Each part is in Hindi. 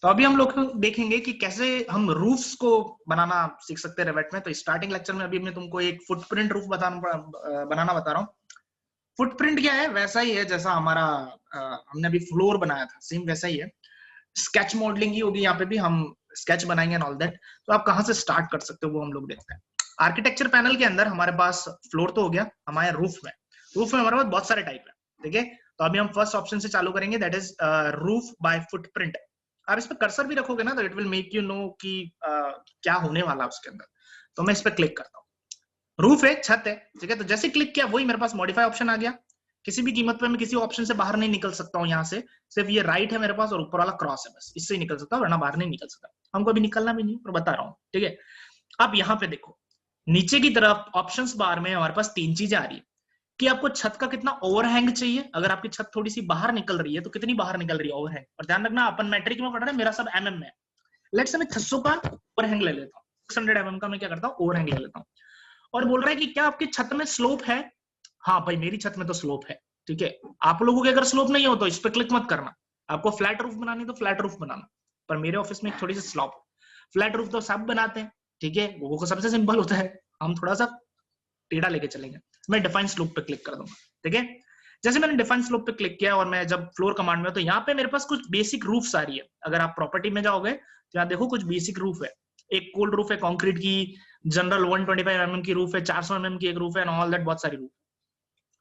तो अभी हम लोग देखेंगे कि कैसे हम रूफ्स को बनाना सीख सकते हैं रेवेट में। तो स्टार्टिंग लेक्चर में अभी मैं तुमको एक फुटप्रिंट रूफ बनाना बता रहा हूँ। फुटप्रिंट क्या है? वैसा ही है जैसा हमारा हमने अभी फ्लोर बनाया था, सेम वैसा ही है। स्केच मॉडलिंग ही होगी यहाँ पे भी, हम स्केच बनाएंगे एंड ऑल दैट। तो आप कहाँ से स्टार्ट कर सकते हो वो हम लोग देखते हैं। आर्किटेक्चर पैनल के अंदर हमारे पास फ्लोर तो हो गया, हमारे रूफ में हमारे पास बहुत सारे टाइप है, ठीक है। तो अभी हम फर्स्ट ऑप्शन से चालू करेंगे, that is roof by footprint. आप इस पे कर्सर भी रखोगे ना तो it will make you know कि क्या होने वाला है उसके अंदर। तो मैं इस पे क्लिक करता हूँ। रूफ है, छत है, ठीक है। तो जैसे क्लिक किया वही मेरे पास मॉडिफाई ऑप्शन आ गया। किसी भी कीमत पे मैं किसी ऑप्शन से बाहर नहीं निकल सकता हूँ यहाँ से। सिर्फ ये राइट है मेरे पास और ऊपर वाला क्रॉस है, बस इससे ही निकल सकता हूँ, वरना बाहर नहीं निकल सकता। हमको अभी निकलना भी नहीं, पर बता रहा हूँ, ठीक है। अब यहाँ पे देखो, नीचे की तरफ ऑप्शंस बार में हमारे पास 3 चीजें आ रही है कि आपको छत का कितना ओवरहैंग चाहिए। अगर आपकी छत थोड़ी सी बाहर निकल रही है तो कितनी बाहर निकल रही है ओवरहैंग। और ध्यान रखना अपन मैट्रिक में पढ़ रहे हैं, मेरा सब एमएम में। लेट्स से मैं 600 का ओवरहैंग ले लेता हूँ, 600 एमएम का मैं क्या करता हूँ, ओवरहैंग ले लेता हूँ। और बोल रहा है कि क्या आपकी छत में स्लोप है? हाँ भाई, मेरी छत में तो स्लोप है, ठीक है। आप लोगों के अगर स्लोप नहीं हो तो इस पर क्लिक मत करना। आपको फ्लैट रूफ बनानी तो फ्लैट रूफ बनाना, पर मेरे ऑफिस में थोड़ी सी स्लोप। फ्लैट रूफ तो सब बनाते हैं, ठीक है, वो सबसे सिंपल होता है। हम थोड़ा सा टेढ़ा लेके चलेंगे। मैं डिफाइन स्लोप पे क्लिक कर दूंगा, ठीक है। जैसे मैंने डिफाइन स्लोप पे क्लिक किया और मैं जब फ्लोर कमांड में, तो यहाँ पे मेरे पास कुछ बेसिक रूफ्स आ रही है। अगर आप प्रॉपर्टी में जाओगे तो यहाँ देखो कुछ बेसिक रूफ है। एक कोल्ड रूफ है कंक्रीट की, जनरल 125 mm की रूफ है, 400 mm की एक रूफ है, एंड ऑल दैट, बहुत सारी रूफ।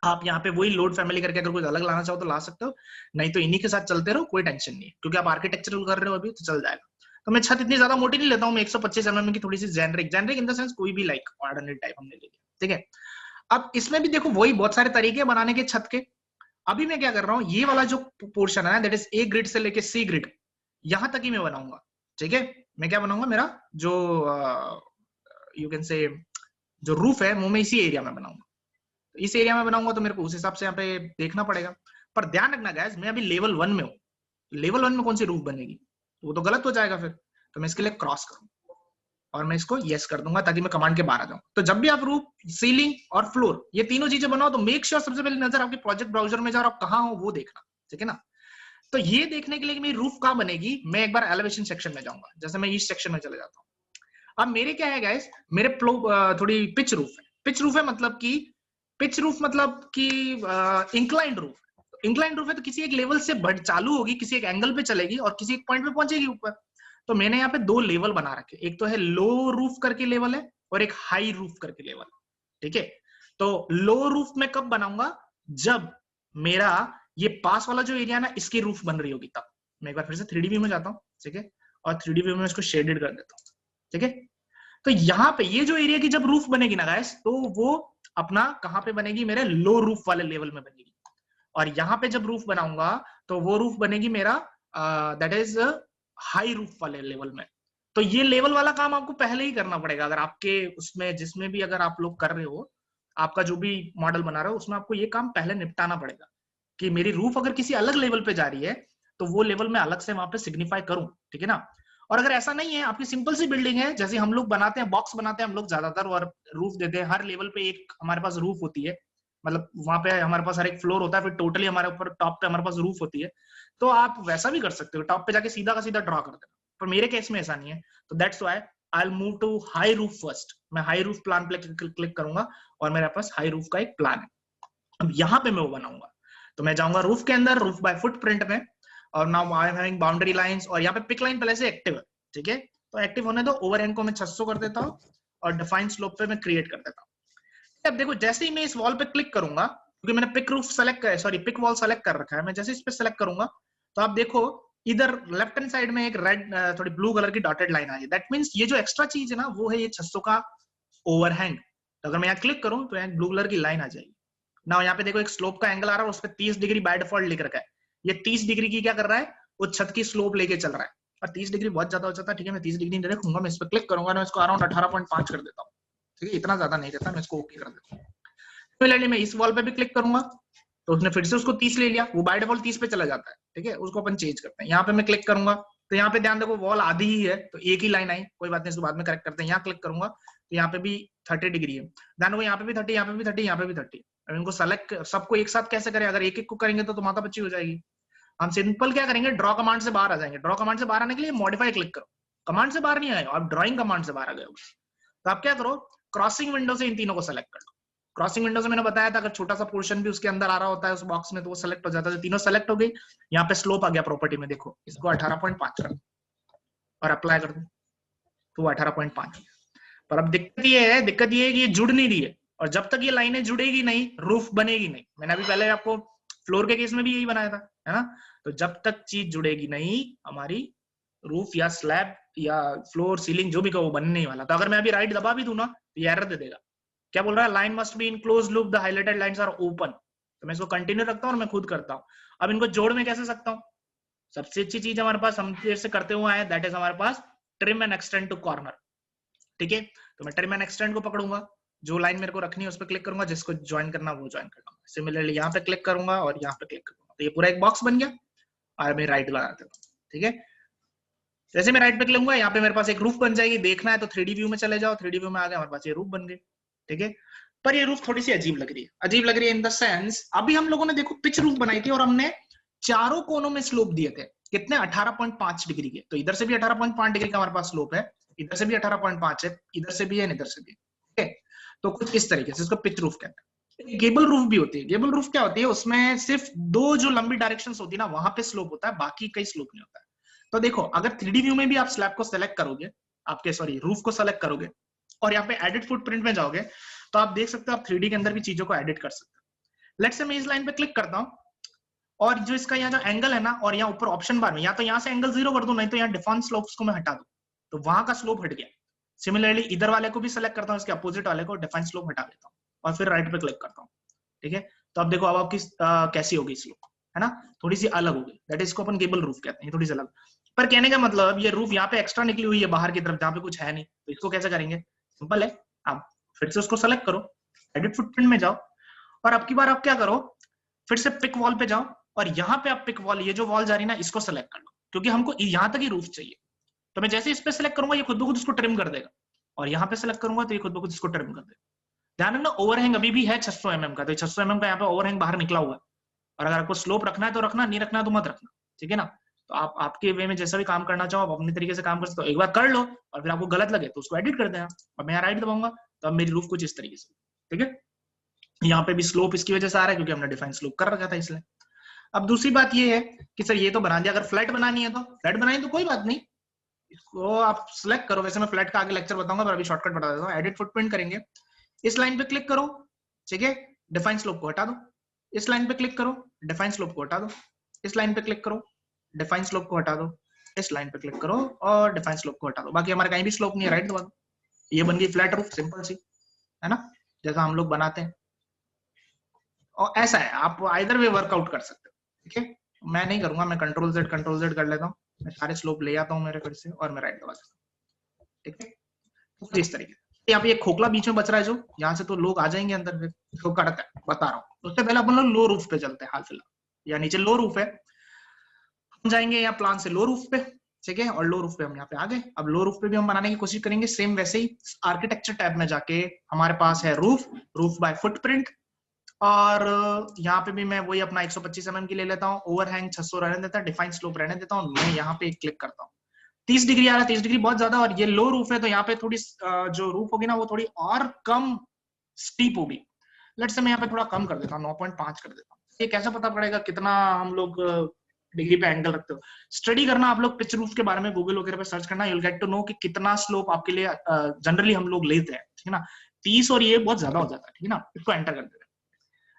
आप यहाँ पे वही लोड फैमिली करके अगर कुछ अलग लाना चाहो तो ला सकते हो, नहीं तो इन्हीं के साथ चलते रहो, कोई टेंशन नहीं है, क्योंकि आप आर्किटेक्चरल कर रहे हो अभी तो चल जाएगा। तो मैं छत इतनी ज्यादा मोटी नहीं लेता हूँ, मैं 125 mm की थोड़ी सी जेनरिक इन द सेंस कोई भी लाइक ऑर्डिनरी टाइप हमने ले लिया, ठीक है। अब इसमें भी देखो वही बहुत सारे तरीके बनाने के छत के। अभी मैं क्या कर रहा हूँ, ये वाला जो पोर्शन है दैट इज ए ग्रिड से लेके सी ग्रिड, यहां तक ही मैं बनाऊंगा, ठीक है। मैं क्या बनाऊंगा, मेरा जो यू कैन से जो रूफ है वो मैं इसी एरिया में बनाऊंगा। तो इस एरिया में बनाऊंगा तो मेरे को उस हिसाब से यहाँ पे देखना पड़ेगा। पर ध्यान रखना गाइस, मैं अभी लेवल 1 में हूँ। लेवल 1 में कौन सी रूफ बनेगी, वो तो गलत हो जाएगा फिर। तो मैं इसके लिए क्रॉस करूँ और मैं इसको यस कर दूंगा ताकि मैं कमांड के बाहर आ जाऊं। तो जब भी आप रूफ, सीलिंग और फ्लोर ये तीनों चीजें बनाओ तो मेक श्योर सबसे पहले नजर आपके प्रोजेक्ट ब्राउजर में जाओ, आप कहाँ हो वो देखना, ठीक है ना। तो ये देखने के लिए कि मेरी रूफ कहाँ बनेगी, मैं एक बार एलिवेशन सेक्शन में जाऊंगा। जैसे मैं इस सेक्शन में चले जाता हूँ। अब मेरे क्या है गाइस, मेरे थोड़ी पिच रूफ है। पिच रूफ है मतलब कि पिच रूफ मतलब कि इंक्लाइंड रूफ। इंक्लाइंड रूफ है तो किसी एक लेवल से बढ़ चालू होगी, किसी एक एंगल पे चलेगी और किसी एक पॉइंट पे पहुंचेगी ऊपर। तो मैंने यहाँ पे 2 लेवल बना रखे, एक तो है लो रूफ करके लेवल है और एक हाई रूफ करके लेवल, ठीक है। तो लो रूफ में कब बनाऊंगा, जब मेरा ये पास वाला जो एरिया ना इसकी रूफ बन रही होगी तब। मैं एक बार फिर से 3D व्यू में जाता हूँ, ठीक है, और 3D व्यू में इसको शेडेड कर देता हूँ, ठीक है। तो यहाँ पे ये जो एरिया की जब रूफ बनेगी ना गाइस, तो वो अपना कहाँ पे बनेगी, मेरे लो रूफ वाले लेवल में बनेगी। और यहाँ पे जब रूफ बनाऊंगा तो वो रूफ बनेगी मेरा दैट इज हाई रूफ वाले लेवल में। तो ये लेवल वाला काम आपको पहले ही करना पड़ेगा। अगर आपके उसमें जिसमें भी अगर आप लोग कर रहे हो, आपका जो भी मॉडल बना रहे हो उसमें आपको ये काम पहले निपटाना पड़ेगा कि मेरी रूफ अगर किसी अलग लेवल पे जा रही है तो वो लेवल में अलग से वहां पे सिग्निफाई करूं, ठीक है ना। और अगर ऐसा नहीं है, आपकी सिंपल सी बिल्डिंग है जैसे हम लोग बनाते हैं, बॉक्स बनाते हैं हम लोग ज्यादातर और रूफ देते हैं, हर लेवल पे एक हमारे पास रूफ होती है, मतलब वहां पे हमारे पास हर एक फ्लोर होता है, फिर टोटली हमारे ऊपर टॉप पे हमारे पास रूफ होती है। तो आप वैसा भी कर सकते हो, टॉप पे जाके सीधा का सीधा ड्रॉ कर देना। पर मेरे केस में ऐसा नहीं है, तो that's why I will move to high roof first. मैं हाई रूफ प्लान पे क्लिक करूंगा और मेरे पास हाई रूफ का एक प्लान है। अब यहाँ पे मैं वो बनाऊंगा, तो मैं जाऊंगा रूफ के अंदर, रूफ बाय फुटप्रिंट में, और now I am having boundary lines, और यहाँ पे पिक लाइन पहले से एक्टिव है, ठीक है। तो एक्टिव होने दो, ओवरहैंग को मैं 600 कर देता हूँ और डिफाइन स्लोप पे मैं क्रिएट कर देता हूँ। अब देखो जैसे ही मैं इस वॉल पे क्लिक करूंगा, क्योंकि मैंने pick roof select sorry pick wall select कर रखा है, मैं जैसे इस पे सेलेक्ट करूंगा तो आप देखो इधर लेफ्ट हैंड साइड में एक रेड थोड़ी ब्लू कलर की डॉटेड लाइन आ रही है। दैट मींस ये जो एक्स्ट्रा चीज है ना वो है ये 600 का ओवरहैंग। तो अगर मैं यहाँ क्लिक करूं तो यहाँ ब्लू कलर की लाइन आ जाएगी ना। यहाँ पे देखो एक स्लोप का एंगल आ रहा है, उस पर 30 डिग्री बाय डिफॉल्ट लिख रखा है। ये 30 डिग्री की क्या कर रहा है, वो छत की स्लोप लेके चल रहा है। और 30 डिग्री बहुत ज्यादा हो जाता है, ठीक है, मैं 30 डिग्री नहीं रखूंगा, मैं इस पर क्लिक करूंगा, मैं इसको अराउंड 18.5 कर देता हूँ, ठीक है, इतना ज्यादा नहीं रहता, मैं इसको ओके कर देता हूँ। सिमिलरली मैं इस वॉल पे भी क्लिक करूंगा तो उसने फिर से उसको 30 ले लिया, वो बाय डिफॉल्ट 30 पे चला जाता है, ठीक है, उसको अपन चेंज करते हैं। यहाँ पे मैं क्लिक करूंगा तो यहाँ पे ध्यान देखो वॉल आधी ही है तो एक ही लाइन आई, कोई बात नहीं, इसको बाद में करेक्ट करते हैं। यहाँ क्लिक करूंगा तो यहाँ पे भी 30 डिग्री है, ध्यान देखो यहाँ पे भी 30, यहाँ पे भी 30, यहाँ पे भी 30। अब इनको सेलेक्ट सबको एक साथ कैसे करें, अगर एक एक को करेंगे तो माथा पच्ची हो जाएगी। हम सिंपल क्या करेंगे, ड्रॉ कमांड से बाहर आ जाएंगे। ड्रॉ कमांड से बाहर आने के लिए मॉडिफाई क्लिक करो, कमांड से बाहर नहीं आए आप ड्राइंग कमांड से बाहर आ गए हो। तो आप क्या करो, क्रॉसिंग विंडो से इन तीनों को सेलेक्ट कर लो। क्रॉसिंग विंडो से मैंने बताया था अगर छोटा सा पोर्शन भी उसके अंदर आ रहा होता है उस बॉक्स में तो वो सेलेक्ट हो जाता है। तीनों सेलेक्ट हो गई। यहाँ पे स्लोप आ गया प्रॉपर्टी में, देखो इसको 18.5 कर और अप्लाई कर दो तो 18.5। पर अब दिक्कत ये है कि ये जुड़ नहीं रही है, और जब तक ये लाइनें जुड़ेगी नहीं रूफ बनेगी नहीं। मैंने अभी पहले आपको फ्लोर के केस में भी यही बनाया था, है ना। तो जब तक चीज जुड़ेगी नहीं हमारी रूफ या स्लैब या फ्लोर सीलिंग जो भी कहो बनने नहीं वाला। तो अगर मैं अभी राइट दबा भी दूं ना तो ये एरर दे देगा। क्या बोल रहा है, line must be in close loop, the highlighted lines are open. तो मैं इसको कंटिन्यू रखता हूँ और मैं खुद करता हूँ। अब इनको जोड़ में कैसे सकता हूँ, सबसे अच्छी चीज हमारे पास हम देर से करते हुए आए, दैट इज हमारे पास trim and extend to corner. ठीक है, तो मैं ट्रिम एंड एक्सटेंड को पकड़ूंगा, जो लाइन मेरे को रखनी है उस पर क्लिक करूंगा, जिसको ज्वाइन करना वो ज्वाइन कर लूंगा। सिमिलरली यहाँ पे क्लिक करूंगा और यहाँ पे क्लिक करूंगा, तो ये पूरा एक बॉक्स बन गया। और मैं राइट बना देता हूँ। ठीक है, जैसे मैं राइट पे क्लिक करूंगा यहाँ पे मेरे पास एक रूफ बन जाएगी। देखना है तो 3D व्यू में चले जाओ, 3D व्यू में आ गया, हमारे पास ये रूफ बन गई। ठीक है, पर ये रूफ थोड़ी सी अजीब लग रही है। अजीब लग रही है इन द सेंस, अभी हम लोगों ने देखो पिच रूफ बनाई थी और हमने चारों कोनों में स्लोप दिए थे कितने, 18.5 डिग्री के। तो इधर से भी 18.5 डिग्री का हमारे पास स्लोप है, इधर से भी 18.5 है, इधर से भी है, इधर से भी। ठीक है, तो कुछ इस तरीके से इसको पिच रूफ कहते हैं। गेबल रूफ भी होती है। गेबल रूफ क्या होती है, उसमें सिर्फ दो जो लंबी डायरेक्शन होती है ना वहां पे स्लोप होता है, बाकी कई स्लोप नहीं होता है। तो देखो अगर 3D व्यू में भी आप स्लैब को सेलेक्ट करोगे, आपके सॉरी रूफ को सेलेक्ट करोगे और यहाँ पे एडिट फुटप्रिंट में जाओगे तो आप देख सकते हो आप 3D के अंदर भी चीजों को एडिट कर सकते हो। लेट्स से मैं इस लाइन पे क्लिक करता हूँ और जो इसका यहाँ जो एंगल है ना, और यहाँ ऊपर ऑप्शन बार में या तो यहाँ से एंगल 0 कर दूं, नहीं तो यहाँ डिफॉइन स्लोप्स को मैं हटा दूं, तो वहां का स्लोप हट गया। सिमिलरली इधर वाले को भी सेलेक्ट करता हूँ, इसके अपोजिट वाले को डिफाइन स्लोप हटा देता हूँ और फिर राइट पे क्लिक करता हूँ। ठीक है, तो अब देखो अब आपकी कैसी होगी स्लोप, है ना, थोड़ी सी अलग होगी। दैट इज इसको अपन गेबल रूफ कहते हैं, थोड़ी सी अलग। पर कहने का मतलब ये रूफ यहाँ पे एक्स्ट्रा निकली हुई है बाहर की तरफ जहाँ पे कुछ है नहीं, तो इसको कैसे करेंगे, सिंपल है, आप फिर से उसको सेलेक्ट करो, एडिट फुटप्रिंट में जाओ और अब की बार आप क्या करो, फिर से पिक वॉल पे जाओ और यहाँ पे आप पिक वॉल, ये जो वॉल जा रही है ना इसको सेलेक्ट कर लो, क्योंकि हमको यहाँ तक ही रूफ चाहिए। तो मैं जैसे इस पे सेलेक्ट करूंगा ये खुद ब खुद इसको ट्रिम कर देगा, और यहाँ पे सेलेक्ट करूंगा तो ये खुद ब खुद इसको ट्रिम कर देगा। ध्यान रखना ओवरहैंग अभी भी है 600 mm का, तो 600 mm का यहाँ पे ओवरहैंग बाहर निकला हुआ है। और अगर आपको स्लोप रखना है तो रखना, नहीं रखना है तो मत रखना। ठीक है ना, तो आप आपके वे में जैसा भी काम करना चाहो आप अपने तरीके से काम कर सकते हो। एक बार कर लो और फिर आपको गलत लगे तो उसको एडिट कर देना। अब मैं यहाँ राइट दबाऊंगा तो अब मेरी रूफ कुछ इस तरीके से। ठीक है, यहाँ पे भी स्लोप इसकी वजह से आ रहा है क्योंकि हमने डिफाइन स्लोप कर रखा था इसलिए। अब दूसरी बात ये है कि सर ये तो बना दिया, अगर फ्लैट बनानी है तो फ्लैट बनानी तो कोई बात नहीं, इसको आप सिलेक्ट करो। वैसे मैं फ्लैट का आगे लेक्चर बताऊंगा पर अभी शॉर्टकट बता देता हूँ। एडिट फुटप्रिंट करेंगे, इस लाइन पे क्लिक करो, ठीक है, डिफाइन स्लोप को हटा दो। इस लाइन पे क्लिक करो, डिफाइन स्लोप को हटा दो। इस लाइन पे क्लिक करो, डिफाइन स्लोप को हटा दो। इस लाइन पे क्लिक करो और डिफाइन स्लोप को हटा दो। बाकी हमारे कहीं भी स्लोप नहीं है, राइट दबा दो, ये बन गई फ्लैट रूफ, सिंपल सी, है ना, जैसा हम लोग बनाते हैं। और ऐसा है, आप आइदर वे वर्कआउट कर सकते हो। ठीक है, मैं नहीं करूंगा, मैं कंट्रोल जेड कर लेता हूँ, मैं सारे स्लोप ले आता हूँ मेरे फिर से और मैं राइट दबा देता हूँ। ठीक है, तो इस तरीके से यहाँ पे एक खोखला बीच में बच रहा है जो यहाँ से तो लोग आ जाएंगे अंदर, फिर इसको काटता है, बता रहा हूँ। उससे पहले अपन लोग लो रूफ पे चलते हैं हाल फिलहाल, या नीचे लो रूफ है, हम जाएंगे यहाँ प्लान से लो रूफ पे। ठीक है, और लो रूफ पे हम यहाँ पे आ गए। अब लो रूफ पे भी हम बनाने की कोशिश करेंगे सेम वैसे ही। आर्किटेक्चर टैब में जाके हमारे पास है रूफ बाय फुटप्रिंट, और यहाँ पे भी मैं वही अपना 125 mm की ले लेता हूँ, ओवरहैंग 600 रहने देता है, डिफाइन स्लोप रहने देता हूँ। मैं यहाँ पे क्लिक करता हूँ, 30 डिग्री आ रहा है, 30 डिग्री बहुत ज्यादा, और ये लो रूफ है तो यहाँ पे थोड़ी जो रूफ होगी ना वो थोड़ी और कम स्टीप होगी। लेट्स से मैं यहाँ पे थोड़ा कम कर देता हूँ, 9.5 कर देता हूँ। ये कैसे पता पड़ेगा कितना हम लोग डिग्री पे एंगल रखते हो, स्टडी करना आप लोग पिच रूफ के बारे में गूगल वगैरह पे सर्च करना, you will get to know कि कितना स्लोप आपके लिए जनरली हम लोग लेते हैं। ठीक है ना, 30 और ये बहुत ज्यादा हो जाता है। ठीक है ना, इसको एंटर कर देते हैं।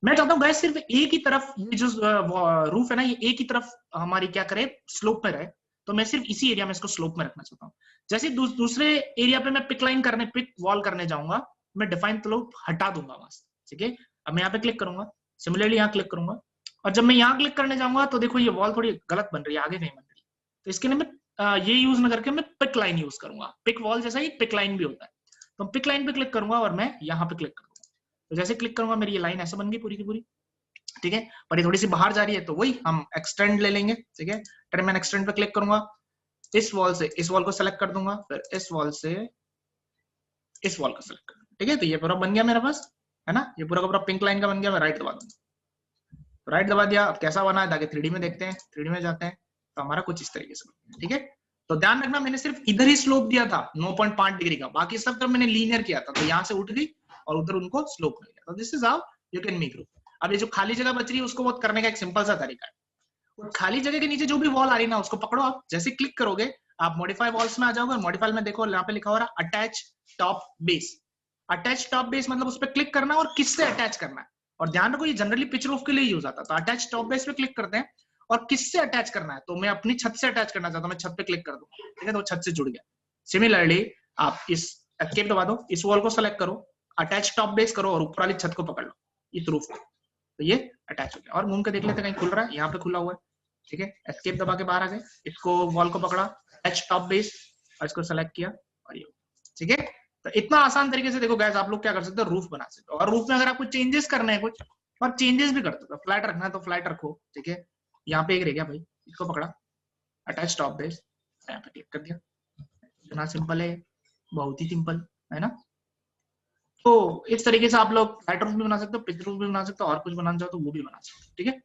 मैं चाहता हूँ सिर्फ एक ही तरफ ये जो रूफ है ना, ये एक ही तरफ हमारी क्या करे, स्लोप में रहे। तो मैं सिर्फ इसी एरिया में इसको स्लोप में रखना चाहता हूँ। जैसे दूसरे एरिया पे मैं पिक वॉल करने जाऊंगा, मैं डिफाइन स्लोप हटा दूंगा वहां से। ठीक है, अब मैं यहाँ पे क्लिक करूंगा, सिमिलरली यहाँ क्लिक करूंगा, और जब मैं यहाँ क्लिक करने जाऊंगा तो देखो ये वॉल थोड़ी गलत बन रही है, आगे नहीं बन रही। तो इसके लिए मैं ये यूज न करके मैं पिक लाइन यूज करूंगा। पिक वॉल जैसा ही पिक लाइन भी होता है, तो पिक लाइन पे क्लिक करूंगा और मैं यहाँ पे क्लिक करूंगा। तो जैसे क्लिक करूंगा मेरी ये लाइन ऐसे बन गई पूरी की पूरी। ठीक है, पर ये थोड़ी सी बाहर जा रही है तो वही हम एक्सटेंड ले लेंगे। ठीक है, ट्रिम एंड एक्सटेंड पे क्लिक करूंगा, इस वॉल से इस वॉल को सेलेक्ट कर दूंगा, फिर इस वॉल से इस वॉल को सेलेक्ट कर दूंगा। ठीक है, तो ये पूरा बन गया मेरे पास, है ना, ये पूरा का पूरा पिंक लाइन का बन गया। मैं राइट दबा दूंगा राइट दबा दिया। अब कैसा बना है ताकि 3D में देखते हैं, 3D में जाते हैं तो हमारा कुछ इस तरीके से, ठीक है। तो ध्यान रखना मैंने सिर्फ इधर ही स्लोप दिया था 9.5 डिग्री का, बाकी सब तरफ मैंने लीनियर किया था, तो यहाँ से उठ गई और उधर उनको स्लोप मिल गया। तो this is how you can make roof. अब ये जो खाली जगह बच रही है उसको बहुत करने का एक सिंपल सा तरीका है। और खाली जगह के नीचे जो भी वॉल आ रही है ना उसको पकड़ो आप, जैसे क्लिक करोगे आप मॉडिफाई वॉल्स में आ जाओगे। मॉडिफाई में देखो यहाँ पे लिखा हो रहा है attach top base. Attach top base मतलब उस पर क्लिक करना है और किससे अटैच करना है। और ध्यान रखो ये जनरली पिच रूफ के लिए यूज आता है। तो अटैच टॉप बेस पे क्लिक करते हैं और किससे अटैच करना है, तो मैं अपनी छत से अटैच करना चाहता हूँ, मैं छत पे क्लिक कर दूं, ठीक है, तो छत से जुड़ गया। सिमिलरली आप इस एस्केप दबा दो, इस वॉल को सेलेक्ट करो, अटैच टॉप बेस करो और ऊपर वाली छत को पकड़ लो इस रूफ को, तो ये अटैच हो गया। और घूम के देख लेते कहीं खुल रहा है, यहाँ पे खुला हुआ है, ठीक है। एस्केप दबा के बाहर आ गए, इसको वॉल को पकड़ा, अटैच टॉप बेस और इसको सेलेक्ट किया और ये, ठीक है। तो इतना आसान तरीके से देखो गाइस आप लोग क्या कर सकते हो, रूफ बना सकते हो। और रूफ में अगर आपको चेंजेस करने हैं कुछ, और चेंजेस भी कर सकते हो, फ्लैट रखना है तो फ्लैट रखो, ठीक है। यहाँ पे एक रह गया भाई, इसको पकड़ा, अटैच टॉप बेस, यहाँ पे क्लिक कर दिया। इतना सिंपल है, बहुत ही सिंपल है ना। तो इस तरीके से आप लोग फ्लैट रूफ भी बना सकते हो, पिच रूफ भी बना सकते हो, और कुछ बनाना चाहो तो वो भी बना सकते हो, ठीक है।